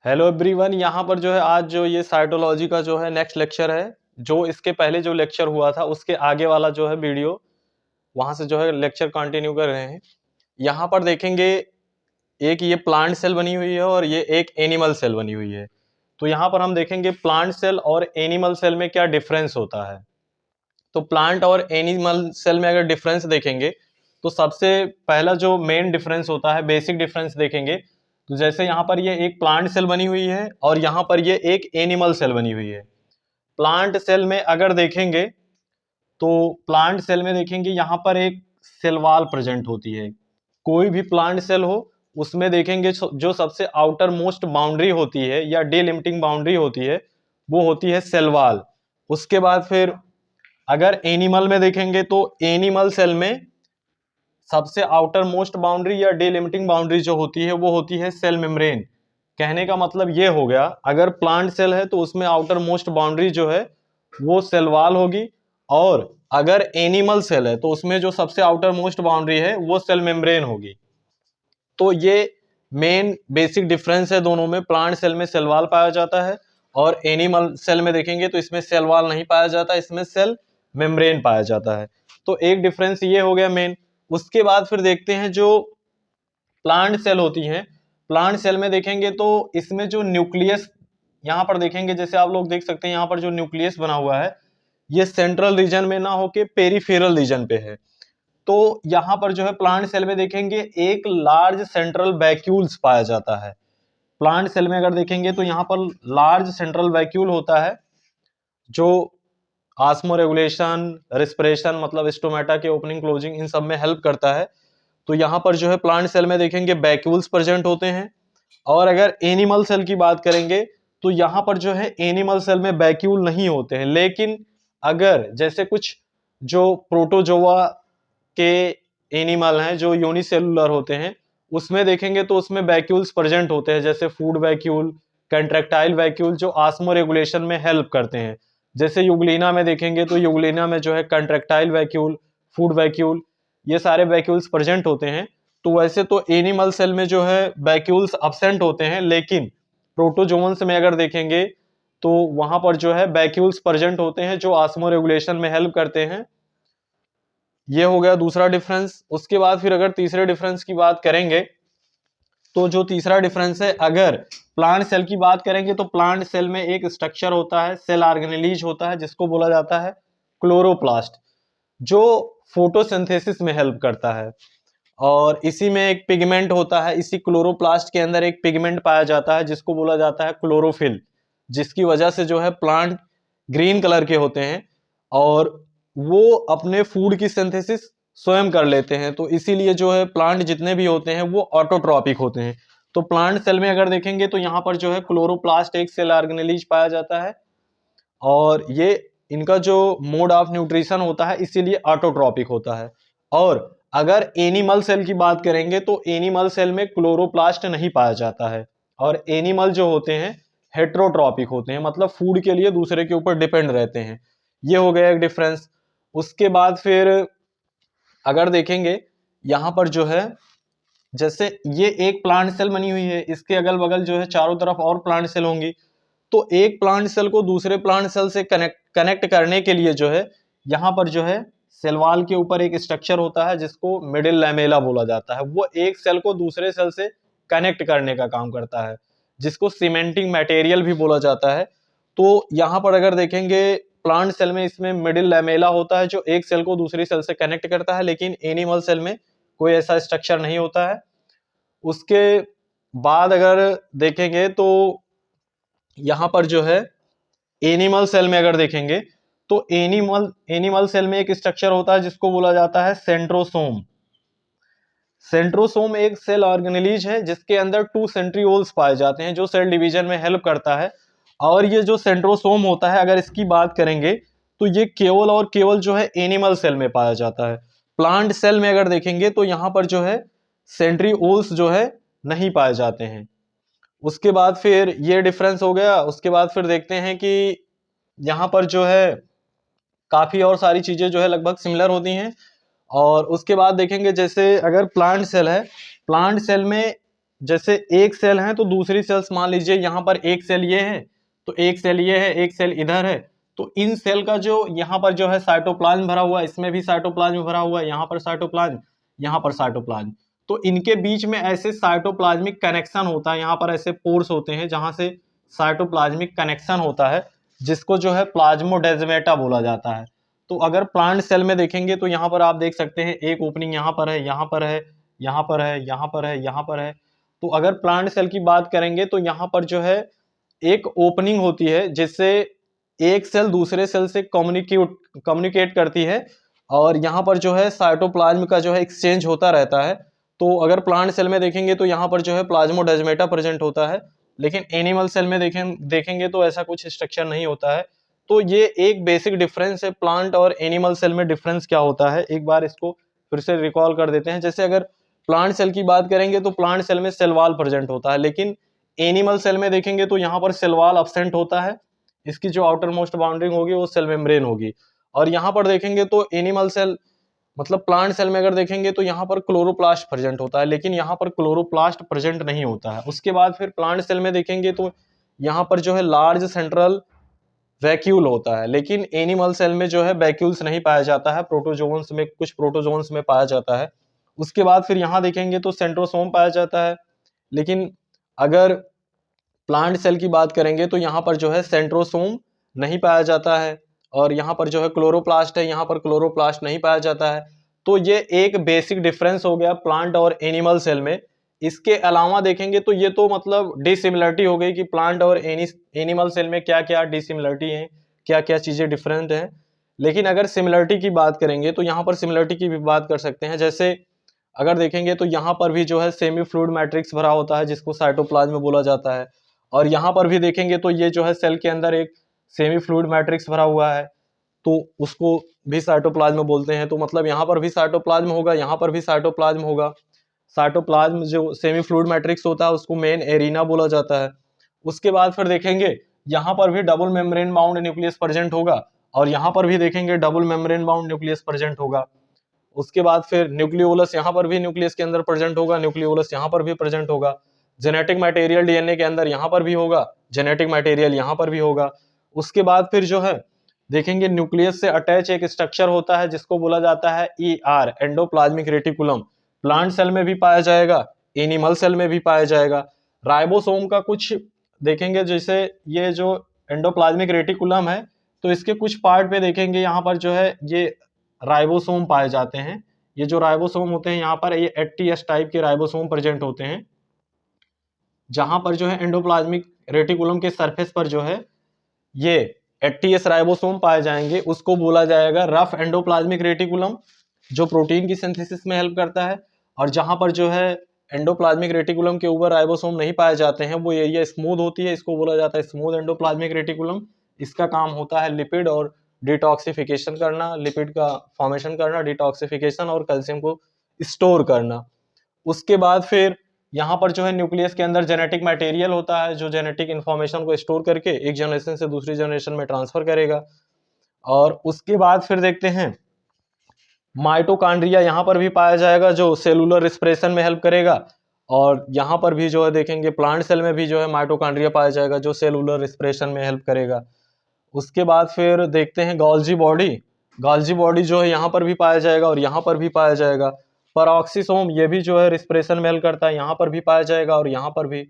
Hello everyone, यहाँ पर जो है आज जो ये साइटोलॉजी का जो है नेक्स्ट लेक्चर है। जो इसके पहले जो लेक्चर हुआ था उसके आगे वाला जो है वीडियो, वहाँ से जो है लेक्चर कंटिन्यू कर रहे हैं। यहाँ पर देखेंगे एक ये प्लांट सेल बनी हुई है और ये एक एनिमल सेल बनी हुई है। तो यहाँ पर हम देखेंगे प्लांट सेल और एनिमल सेल में क्या डिफरेंस होता है। तो प्लांट और एनिमल सेल में अगर डिफरेंस देखेंगे तो सबसे पहला जो मेन डिफरेंस होता है, बेसिक डिफरेंस देखेंगे तो जैसे यहाँ पर ये एक प्लांट सेल बनी हुई है और यहाँ पर ये एक एनिमल सेल बनी हुई है। प्लांट सेल में अगर देखेंगे तो प्लांट सेल में देखेंगे यहाँ पर एक सेल वॉल प्रेजेंट होती है। कोई भी प्लांट सेल हो उसमें देखेंगे जो सबसे आउटर मोस्ट बाउंड्री होती है या डिलिमिटिंग बाउंड्री होती है वो होती है सेल वॉल। उसके बाद फिर अगर एनिमल में देखेंगे तो एनिमल सेल में सबसे आउटर मोस्ट बाउंड्री या डिलिमिटिंग बाउंड्री जो होती है वो होती है सेल मेम्ब्रेन। कहने का मतलब ये हो गया, अगर प्लांट सेल है तो उसमें आउटर मोस्ट बाउंड्री जो है वो सेल वॉल होगी, और अगर एनिमल सेल है तो उसमें जो सबसे आउटर मोस्ट बाउंड्री है वो सेल मेम्ब्रेन होगी। तो ये मेन बेसिक डिफरेंस है दोनों में। प्लांट सेल में सेल वॉल पाया जाता है और एनिमल सेल में देखेंगे तो इसमें सेल वॉल नहीं पाया जाता, इसमें सेल मेम्ब्रेन पाया जाता है। तो एक डिफरेंस ये हो गया मेन। उसके बाद फिर देखते हैं जो प्लांट सेल होती हैं। प्लांट सेल में देखेंगे तो इसमें जो न्यूक्लियस, यहाँ पर देखेंगे जैसे आप लोग देख सकते हैं यहाँ पर जो न्यूक्लियस बना हुआ है ये सेंट्रल रीजन में ना होके पेरिफेरल रीजन पे है। तो यहाँ पर जो है प्लांट सेल में देखेंगे एक लार्ज सेंट्रल वैक्यूल्स पाया जाता है। प्लांट सेल में अगर देखेंगे तो यहाँ पर लार्ज सेंट्रल वैक्यूल होता है जो ऑस्मो रेगुलेशन, रेस्पिरेशन मतलब स्टोमेटा के ओपनिंग क्लोजिंग इन सब में हेल्प करता है। तो यहाँ पर जो है प्लांट सेल में देखेंगे वैक्यूल्स प्रेजेंट होते हैं। और अगर एनिमल सेल की बात करेंगे तो यहाँ पर जो है एनिमल सेल में वैक्यूल नहीं होते हैं, लेकिन अगर जैसे कुछ जो प्रोटोजोआ के एनिमल हैं जो यूनिसेलुलर होते हैं उसमें देखेंगे तो उसमें वैक्यूल्स प्रेजेंट होते हैं, जैसे फूड वैक्यूल, कंट्रैक्टाइल वैक्यूल जो ऑस्मो रेगुलेशन में हेल्प करते हैं। जैसे यूग्लिना में देखेंगे तो यूग्लिना में जो है कंट्रैक्टाइल वैक्यूल, फूड वैक्यूल, ये सारे वैक्यूल्स प्रेजेंट होते हैं। तो वैसे तो एनिमल सेल में जो है वैक्यूल्स अब्सेंट होते हैं, लेकिन प्रोटोजोन्स में अगर देखेंगे तो वहां पर जो है वैक्यूल्स प्रेजेंट होते हैं जो ऑस्मो रेगुलेशन में हेल्प करते हैं। ये हो गया दूसरा डिफरेंस। उसके बाद फिर अगर तीसरे डिफरेंस की बात करेंगे तो जो तीसरा डिफरेंस है, अगर प्लांट सेल की बात करेंगे तो प्लांट सेल में एक स्ट्रक्चर होता है, सेल ऑर्गेनेलिज होता है जिसको बोला जाता है क्लोरोप्लास्ट, जो फोटोसिंथेसिस में हेल्प करता है। और इसी में एक पिगमेंट होता है, इसी क्लोरोप्लास्ट के अंदर एक पिगमेंट पाया जाता है जिसको बोला जाता है क्लोरोफिल, जिसकी वजह से जो है प्लांट ग्रीन कलर के होते हैं और वो अपने फूड की सिंथेसिस स्वयं कर लेते हैं। तो इसीलिए जो है प्लांट जितने भी होते हैं वो ऑटोट्रॉपिक होते हैं। तो प्लांट सेल में अगर देखेंगे तो यहाँ पर जो है क्लोरोप्लास्ट एक सेल ऑर्गेनेलिज पाया जाता है और ये इनका जो मोड ऑफ न्यूट्रिशन होता है इसीलिए ऑटोट्रॉपिक होता है। और अगर एनिमल सेल की बात करेंगे तो एनिमल सेल में क्लोरोप्लास्ट नहीं पाया जाता है और एनिमल जो होते हैं हेट्रोट्रॉपिक होते हैं, मतलब फूड के लिए दूसरे के ऊपर डिपेंड रहते हैं। ये हो गया एक डिफरेंस। उसके बाद फिर अगर देखेंगे यहाँ पर जो है जैसे ये एक प्लांट सेल बनी हुई है, इसके अगल बगल जो है चारों तरफ और प्लांट सेल होंगी। तो एक प्लांट सेल को दूसरे प्लांट सेल से कनेक्ट करने के लिए जो है यहाँ पर जो है सेल वॉल के ऊपर एक स्ट्रक्चर होता है जिसको मिडिल लैमेला बोला जाता है। वो एक सेल को दूसरे सेल से कनेक्ट करने का काम करता है, जिसको सीमेंटिंग मटेरियल भी बोला जाता है। तो यहाँ पर अगर देखेंगे प्लांट सेल में इसमें मिडिल लैमेला होता है जो एक सेल को दूसरी सेल से कनेक्ट करता है, लेकिन एनिमल सेल में कोई ऐसा स्ट्रक्चर नहीं होता है। उसके बाद अगर देखेंगे तो यहाँ पर जो है एनिमल सेल में अगर देखेंगे तो एनिमल सेल में एक स्ट्रक्चर होता है जिसको बोला जाता है सेंट्रोसोम। सेंट्रोसोम एक सेल ऑर्गेनेलिज है जिसके अंदर 2 सेंट्रियोल्स पाए जाते हैं जो सेल डिवीजन में हेल्प करता है। और ये जो सेंट्रोसोम होता है अगर इसकी बात करेंगे तो ये केवल और केवल जो है एनिमल सेल में पाया जाता है। प्लांट सेल में अगर देखेंगे तो यहाँ पर जो है सेंट्रियोल्स जो है नहीं पाए जाते हैं। उसके बाद फिर ये डिफरेंस हो गया। उसके बाद फिर देखते हैं कि यहाँ पर जो है काफी और सारी चीजें जो है लगभग सिमिलर होती हैं। और उसके बाद देखेंगे जैसे अगर प्लांट सेल है, प्लांट सेल में जैसे एक सेल है तो दूसरी सेल्स, मान लीजिए यहाँ पर एक सेल ये है तो एक सेल ये है, एक सेल इधर है, तो इन सेल का जो यहाँ पर जो है साइटोप्लाज्म भरा हुआ है, इसमें भी साइटोप्लाज्म भरा हुआ है, यहाँ पर साइटोप्लाज्म, यहाँ पर साइटोप्लाज्म, तो इनके बीच में ऐसे साइटोप्लाज्मिक कनेक्शन होता है, यहाँ पर ऐसे पोर्स होते हैं जहां से साइटोप्लाज्मिक कनेक्शन होता है, जिसको जो है प्लाज्मोडेस्माटा बोला जाता है। तो अगर प्लांट सेल में देखेंगे तो यहाँ पर आप देख सकते हैं एक ओपनिंग यहाँ पर है, यहाँ पर है, यहाँ पर है, यहाँ पर है, यहाँ पर है। तो अगर प्लांट सेल की बात करेंगे तो यहाँ पर जो है एक ओपनिंग होती है जिससे एक सेल दूसरे सेल से कम्युनिकेट करती है, और यहाँ पर जो है साइटोप्लाज्म का जो है एक्सचेंज होता रहता है। तो अगर प्लांट सेल में देखेंगे तो यहाँ पर जो है प्लाज्मोडेस्माटा प्रेजेंट होता है, लेकिन एनिमल सेल में देखेंगे तो ऐसा कुछ स्ट्रक्चर नहीं होता है। तो ये एक बेसिक डिफरेंस है, प्लांट और एनिमल सेल में डिफरेंस क्या होता है, एक बार इसको फिर से रिकॉल कर देते हैं। जैसे अगर प्लांट सेल की बात करेंगे तो प्लांट सेल में सेल वॉल प्रेजेंट होता है, लेकिन एनिमल सेल में देखेंगे तो यहाँ पर सेल वॉल अब्सेंट होता है, इसकी जो आउटर मोस्ट बाउंड्री होगी वो सेल मेम्ब्रेन होगी। और यहाँ पर देखेंगे तो एनिमल सेल मतलब प्लांट सेल में अगर देखेंगे तो यहाँ पर क्लोरोप्लास्ट प्रेजेंट होता है, लेकिन यहाँ पर क्लोरोप्लास्ट प्रेजेंट नहीं होता है। उसके बाद फिर प्लांट सेल में देखेंगे तो यहाँ पर जो है लार्ज सेंट्रल वैक्यूल होता है, लेकिन एनिमल सेल में जो है वैक्यूल्स नहीं पाया जाता है, प्रोटोजोन्स में, कुछ प्रोटोजोन्स में पाया जाता है। उसके बाद फिर यहाँ देखेंगे तो सेंट्रोसोम पाया जाता है, लेकिन अगर प्लांट सेल की बात करेंगे तो यहाँ पर जो है सेंट्रोसोम नहीं पाया जाता है, और यहाँ पर जो है क्लोरोप्लास्ट है, यहाँ पर क्लोरोप्लास्ट नहीं पाया जाता है। तो ये एक बेसिक डिफरेंस हो गया प्लांट और एनिमल सेल में। इसके अलावा देखेंगे तो ये तो मतलब डिसिमिलरिटी हो गई कि प्लांट और एनिमल सेल में क्या क्या डिसिमिलरिटी है, क्या क्या चीजें डिफरेंट हैं। लेकिन अगर सिमिलरिटी की बात करेंगे तो यहाँ पर सिमिलरिटी की भी बात कर सकते हैं। जैसे अगर देखेंगे तो यहाँ पर भी जो है सेमी फ्लूइड मैट्रिक्स भरा होता है जिसको साइटोप्लाज्म बोला जाता है, और यहाँ पर भी देखेंगे तो ये जो है सेल के अंदर एक सेमी फ्लूइड मैट्रिक्स भरा हुआ है, तो उसको भी साइटोप्लाज्म बोलते हैं। तो मतलब यहाँ पर भी साइटोप्लाज्म होगा, यहाँ पर भी साइटोप्लाज्म होगा। साइटोप्लाज्म जो सेमी फ्लूइड मैट्रिक्स होता है उसको मेन एरिना बोला जाता है। उसके बाद फिर देखेंगे यहाँ पर भी double membrane bound nucleus present होगा, और यहाँ पर भी देखेंगे double membrane bound nucleus present होगा। उसके बाद फिर न्यूक्लियोलस यहाँ पर भी न्यूक्लियस के अंदर प्रेजेंट होगा, न्यूक्लियोलस यहाँ पर भी प्रेजेंट होगा। जेनेटिक मटेरियल डीएनए के अंदर यहाँ पर भी होगा, जेनेटिक मटेरियल यहाँ पर भी होगा। उसके बाद फिर जो है देखेंगे न्यूक्लियस से अटैच एक स्ट्रक्चर होता है जिसको बोला जाता है ER, endoplasmic reticulum. Plant cell में भी पाया जाएगा, एनिमल सेल में भी पाया जाएगा। राइबोसोम का कुछ देखेंगे, जैसे ये जो एंडोप्लाज्मिक रेटिकुलम है तो इसके कुछ पार्ट पे देखेंगे यहाँ पर जो है ये राइबोसोम पाए जाते हैं। ये जो राइबोसोम होते हैं यहाँ पर ये 80S टाइप के राइबोसोम प्रेजेंट होते हैं, जहां पर जो है एंडोप्लाज्मिक रेटिकुलम के सरफेस पर जो है ये 80S राइबोसोम पाए जाएंगे। उसको बोला जाएगा रफ एंडोप्लाज्मिक रेटिकुलम, जो प्रोटीन की सिंथेसिस में हेल्प करता है। और जहां पर जो है एंडोप्लाज्मिक रेटिकुलम के ऊपर राइबोसोम नहीं पाए जाते हैं वो एरिया स्मूथ होती है, इसको बोला जाता है स्मूथ एंडोप्लाज्मिक रेटिकुलम। इसका काम होता है लिपिड और डिटॉक्सिफिकेशन करना, लिपिड का फॉर्मेशन करना, डिटॉक्सिफिकेशन और कैल्शियम को स्टोर करना। उसके बाद फिर यहाँ पर जो है न्यूक्लियस के अंदर जेनेटिक मटेरियल होता है जो जेनेटिक इंफॉर्मेशन को स्टोर करके एक जनरेशन से दूसरी जनरेशन में ट्रांसफर करेगा। और उसके बाद फिर देखते हैं माइटोकॉन्ड्रिया यहाँ पर भी पाया जाएगा जो सेलुलर रिस्पिरेशन में हेल्प करेगा। और यहाँ पर भी जो है देखेंगे प्लांट सेल में भी जो है माइटोकॉन्ड्रिया पाया जाएगा जो सेलुलर रिस्पिरेशन में हेल्प करेगा। उसके बाद फिर देखते हैं गोल्जी बॉडी। गोल्जी बॉडी जो है यहाँ पर भी पाया जाएगा और यहाँ पर भी पाया जाएगा। परऑक्सीसोम ये भी जो है रिस्पिरेशन में हेल्प करता है, यहाँ पर भी पाया जाएगा और यहाँ पर भी।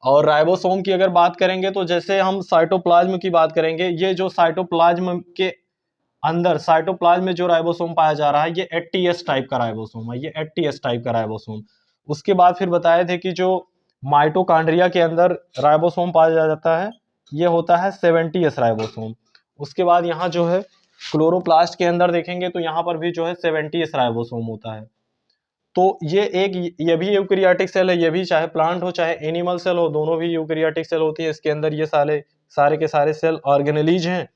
और राइबोसोम की अगर बात करेंगे तो जैसे हम साइटोप्लाज्म की बात करेंगे, ये जो साइटोप्लाज्म के अंदर साइटोप्लाज्म में जो राइबोसोम पाया जा रहा है ये 80S टाइप का राइबोसोम है, ये 80S टाइप का राइबोसोम। उसके बाद फिर बताए थे कि जो माइटोकॉन्ड्रिया के अंदर राइबोसोम पाया जाता है ये होता है 70S राइबोसोम। उसके बाद यहाँ जो है क्लोरोप्लास्ट के अंदर देखेंगे तो यहाँ पर भी जो है 70S राइबोसोम होता है। तो ये भी यूकेरियोटिक सेल है, ये भी चाहे प्लांट हो चाहे एनिमल सेल हो, दोनों भी यूकेरियोटिक सेल होती है। इसके अंदर ये सारे के सारे सेल ऑर्गेनेलीज हैं।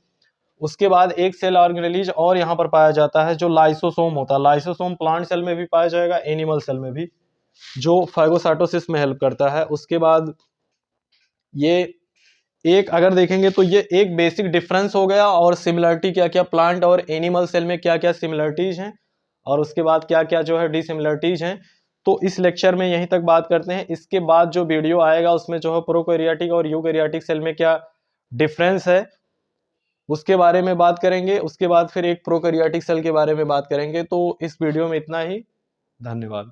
उसके बाद एक सेल ऑर्गेनेलीज और यहाँ पर पाया जाता है जो लाइसोसोम होता है। लाइसोसोम प्लांट सेल में भी पाया जाएगा, एनिमल सेल में भी, जो फाइगोसाइटोसिस में हेल्प करता है। उसके बाद ये एक अगर देखेंगे तो ये एक बेसिक डिफरेंस हो गया, और सिमिलरिटी क्या क्या प्लांट और एनिमल सेल में क्या क्या सिमिलरिटीज हैं, और उसके बाद क्या क्या जो है डिसिमिलरिटीज हैं। तो इस लेक्चर में यहीं तक बात करते हैं। इसके बाद जो वीडियो आएगा उसमें जो है प्रोकैरियोटिक और यूकैरियोटिक सेल में क्या डिफरेंस है उसके बारे में बात करेंगे। उसके बाद फिर एक प्रोकैरियोटिक सेल के बारे में बात करेंगे। तो इस वीडियो में इतना ही। धन्यवाद।